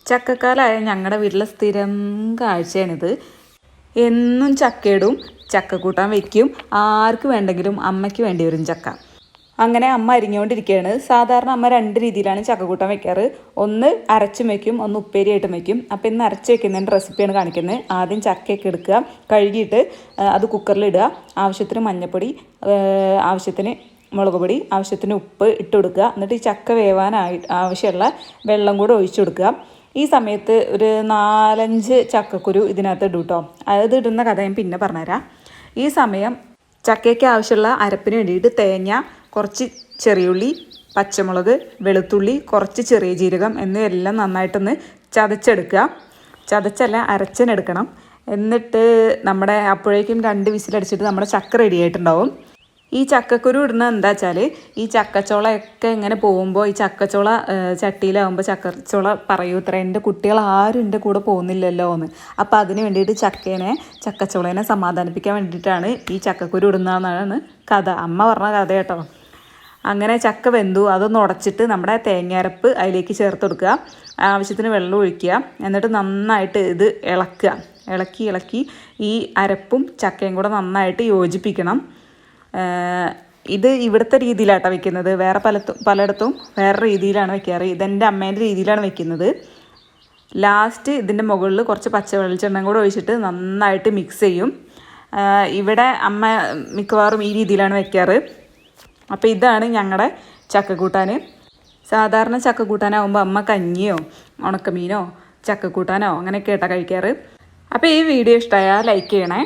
ചക്കക്കാലമായ ഞങ്ങളുടെ വീട്ടിലെ സ്ഥിരം കാഴ്ചയാണിത്. എന്നും ചക്കയിടും, ചക്കക്കൂട്ടാൻ വയ്ക്കും. ആർക്ക് വേണ്ടെങ്കിലും അമ്മയ്ക്ക് വേണ്ടി വരും ചക്ക. അങ്ങനെ അമ്മ അരിഞ്ഞുകൊണ്ടിരിക്കുകയാണ്. സാധാരണ അമ്മ 2 രീതിയിലാണ് ചക്കക്കൂട്ടാൻ വെക്കാറ്. ഒന്ന് അരച്ചും വയ്ക്കും, ഒന്ന് ഉപ്പേരിയായിട്ടും വയ്ക്കും. അപ്പോൾ ഇന്ന് അരച്ച് വയ്ക്കുന്നതിൻ്റെ റെസിപ്പിയാണ് കാണിക്കുന്നത്. ആദ്യം ചക്കയൊക്കെ എടുക്കുക, കഴുകിയിട്ട് അത് കുക്കറിലിടുക. ആവശ്യത്തിന് മഞ്ഞൾപ്പൊടി, ആവശ്യത്തിന് മുളക് പൊടി, ആവശ്യത്തിന് ഉപ്പ് ഇട്ട് കൊടുക്കുക. എന്നിട്ട് ഈ ചക്ക ആവശ്യമുള്ള വെള്ളം കൂടെ ഒഴിച്ചു കൊടുക്കുക. ഈ സമയത്ത് ഒരു 4-5 ചക്കക്കുരു ഇതിനകത്ത് ഇടും കേട്ടോ. അത് ഇടുന്ന കഥ ഞാൻ പിന്നെ പറഞ്ഞുതരാം. ഈ സമയം ചക്കയ്ക്ക് ആവശ്യമുള്ള അരപ്പിന് വേണ്ടിയിട്ട് തേങ്ങ, കുറച്ച് ചെറിയുള്ളി, പച്ചമുളക്, വെളുത്തുള്ളി, കുറച്ച് ചെറിയ ജീരകം എന്നിവയെല്ലാം നന്നായിട്ടൊന്ന് ചതച്ചെടുക്കുക. ചതച്ചല്ല, അരച്ചെടുക്കണം. എന്നിട്ട് അപ്പോഴേക്കും 2 വിസിലടിച്ചിട്ട് നമ്മുടെ ചക്ക റെഡി ആയിട്ടുണ്ടാവും. ഈ ചക്കക്കുരു ഇടുന്നത് എന്താ വെച്ചാൽ, ഈ ചക്കച്ചോളയൊക്കെ ഇങ്ങനെ പോകുമ്പോൾ ഈ ചക്കച്ചോള ചട്ടിയിലാവുമ്പോൾ ചക്കച്ചോള പറയൂ ഇത്ര, എൻ്റെ കുട്ടികൾ ആരും എൻ്റെ കൂടെ പോകുന്നില്ലല്ലോ എന്ന്. അപ്പോൾ അതിന് വേണ്ടിയിട്ട് ചക്കച്ചോളേനെ സമാധാനിപ്പിക്കാൻ വേണ്ടിയിട്ടാണ് ഈ ചക്കക്കുരു ഇടുന്നതെന്നാണ് കഥ. അമ്മ പറഞ്ഞ കഥ കേട്ടോ. അങ്ങനെ ചക്ക വെന്തു. അതൊന്ന് ഉടച്ചിട്ട് നമ്മുടെ തേങ്ങയരപ്പ് അതിലേക്ക് ചേർത്ത് കൊടുക്കുക. ആവശ്യത്തിന് വെള്ളം ഒഴിക്കുക. എന്നിട്ട് നന്നായിട്ട് ഇത് ഇളക്കി ഈ അരപ്പും ചക്കയും കൂടെ നന്നായിട്ട് യോജിപ്പിക്കണം. ഇത് ഇവിടുത്തെ രീതിയിലാട്ടോ വെക്കുന്നത്. വേറെ പലയിടത്തും വേറെ രീതിയിലാണ് വെക്കാറ്. ഇതെൻ്റെ അമ്മേൻ്റെ രീതിയിലാണ് വെക്കുന്നത്. ലാസ്റ്റ് ഇതിൻ്റെ മുകളിൽ കുറച്ച് പച്ച വെളിച്ചെണ്ണയും കൂടെ ഒഴിച്ചിട്ട് നന്നായിട്ട് മിക്സ് ചെയ്യും. ഇവിടെ അമ്മ മിക്കവാറും ഈ രീതിയിലാണ് വെക്കാറ്. അപ്പോൾ ഇതാണ് ഞങ്ങളുടെ ചക്കക്കൂട്ടാൻ. സാധാരണ ചക്കക്കൂട്ടാനാവുമ്പോൾ അമ്മ കഞ്ഞിയോ ഉണക്കമീനോ ചക്കക്കൂട്ടാനോ അങ്ങനെയൊക്കെ ആയിട്ടാണ് കഴിക്കാറ്. അപ്പോൾ ഈ വീഡിയോ ഇഷ്ടമായാൽ ലൈക്ക് ചെയ്യണേ.